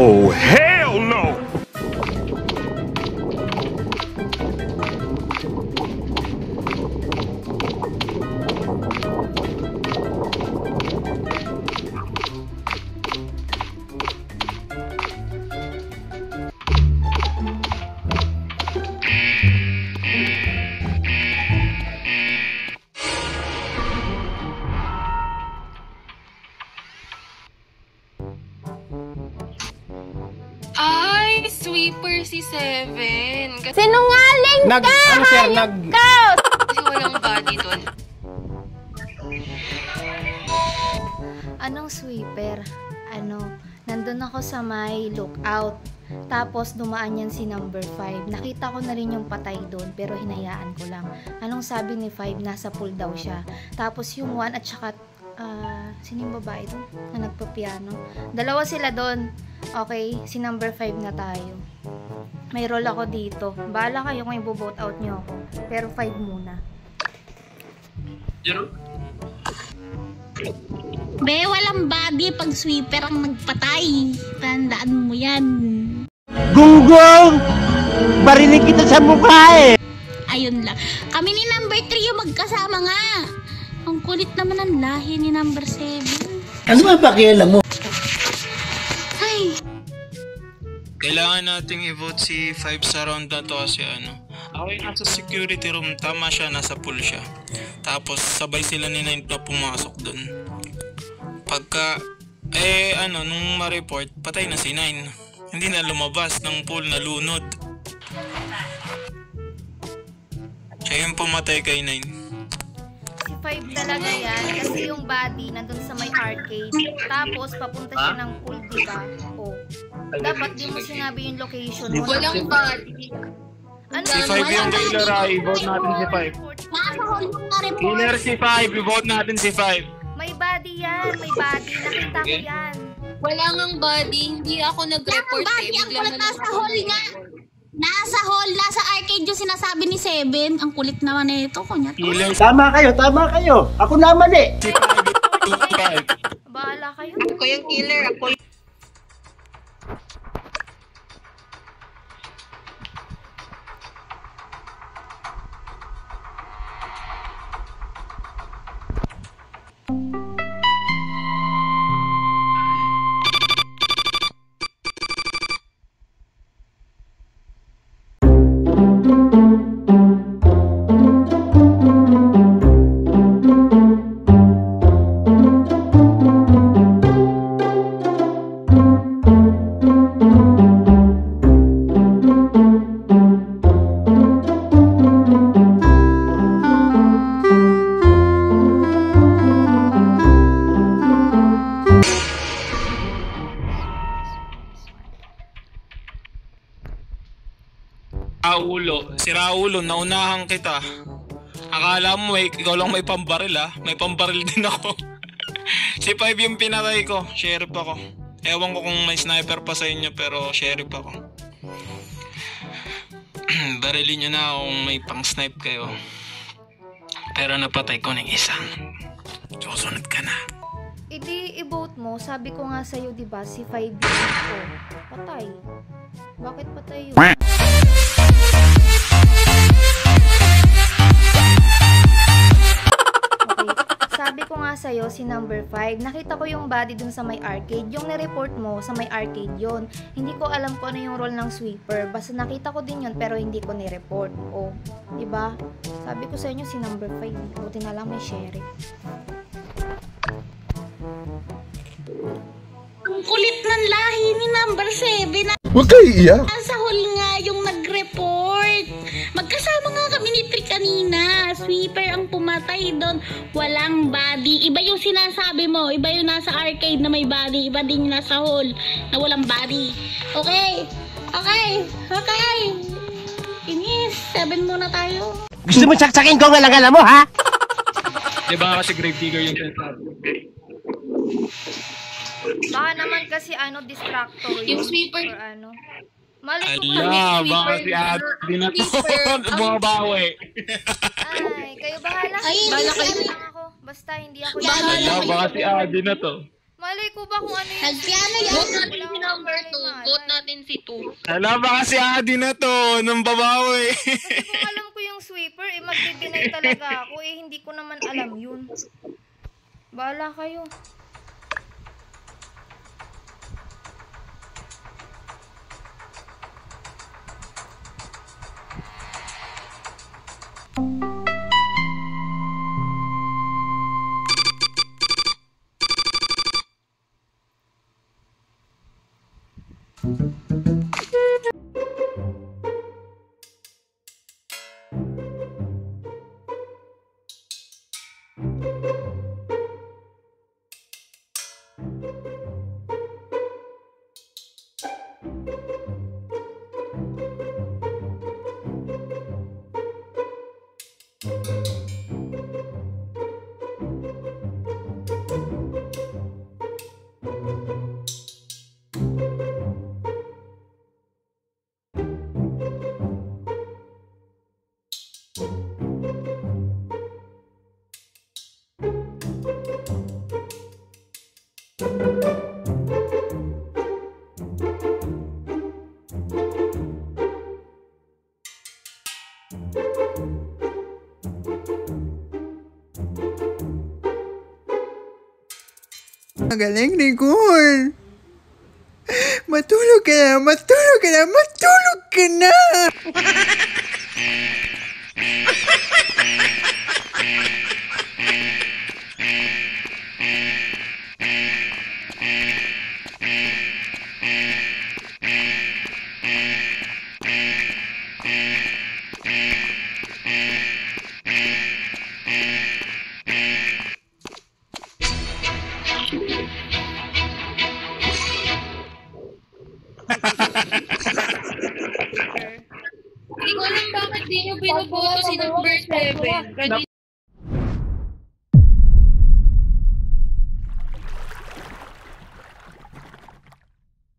Oh, hell no! Ay, sweeper si Seven. Sinungaling ka! Ano sir, Kasi walang body doon. Anong sweeper? Nandun ako sa may lookout. Tapos dumaan yan si number 5. Nakita ko na rin yung patay doon, pero hinayaan ko lang. Anong sabi ni 5? Nasa pool daw siya. Tapos yung 1 at saka sino yung babae doon na nagpapiano? Dalawa sila doon. Okay, si number 5 na tayo. May role ako dito. Bahala kayo kung i-vote out nyo ako. Pero 5 muna. Be, walang body pag sweeper ang nagpatay. Tandaan mo yan. Gunggong! Barinig kita sa mukha eh! Ayun lang. Kami ni number 3 yung magkasama nga. Ang kulit naman ang lahi ni number 7. Ano ba pakialam mo? Ay. Kailangan nating i-vote si 5 sa round na to kasi ako yung nasa security room, tama siya, nasa pool siya. Tapos sabay sila ni 9 na pumasok dun. Pagka, nung ma-report, patay na si 9. Hindi na lumabas ng pool, nalunod. Siya yung pumatay kay 9. Si 5 talaga yan, kasi yung body nandun sa may arcade. Tapos papunta siya ng pool, diba? Oh. Dapat di mo sinabi yung location mo. Walang body. Ano? Si 5 yung killer, i-vote natin si 5. Nasa hall yung na-report. Killer si 5, i-vote natin si 5. May body yan, may body. Nakita ko yan. Wala ngang body. Hindi ako nag-report Body ang kulit nasa hall nga. Nasa hall, nasa arcade yung sinasabi ni 7. Ang kulit naman nito, kunya. Killer Tama kayo. Ako naman eh! si 5. Bahala kayo. Ako yung killer. Ako yung... Si Raulo, naunahan kita. Akala mo ikaw lang may pambaril may pambaril din ako. Si 5 yung pinatay ko, sheriff ako. Ewan ko kung may sniper pa sa inyo pero sheriff ako. Barilin nyo na kung may pang snipe kayo. Pero napatay ko ng isa. Susunod ka na. I-vote mo. Sabi ko nga sa'yo, diba, si 5 yung ko. Patay. Bakit patay yun? sabi ko nga sa'yo si number 5. Nakita ko yung body dun sa may arcade. Yung nireport mo sa may arcade yon. Hindi ko alam kung ano yung role ng sweeper. Basta nakita ko din yun pero hindi ko nireport. O, diba? Sabi ko sa inyo si number 5. Buti na lang may sheriff. Ang kulit ng lahi ni number 7. Huwag kayo iiyak. Nasa hall nga yung nag-report. Magkasama nga kami ni Tri kanina. Sweeper ang pumatay doon. Walang body. Iba yung sinasabi mo. Iba yung nasa arcade na may body. Iba din yung nasa hall na walang body. Okay. Okay. Okay. Inis. 7 muna tayo. Gusto mo saksakin ko ang alang mo, ha? Diba kasi grave digger yung sinasabi? Baka naman kasi distractor Yung yun. sweeper. Or ano. Mali ko Ala, kami baka sweeper. si Ate na to. Sweeper. Bumabawi. Ay, kayo bahala. Ay, Bahala hindi kayo si lang ako. Basta hindi ako Bahala Ala, baka si Ate na to. Malay ko ba kung ano yung Nagpiano yan. Vote natin si number 2. Vote natin si 2. Ala, baka si Ate na to. Nang babawi. Kasi kung alam ko yung sweeper, magde-deny talaga ako. Hindi ko naman alam yun. Bahala kayo. Magaling, Nicole. Matulog ka na, matulog ka na, matulog ka na! Hindi ko alam bakit di nyo binoboto si number 7.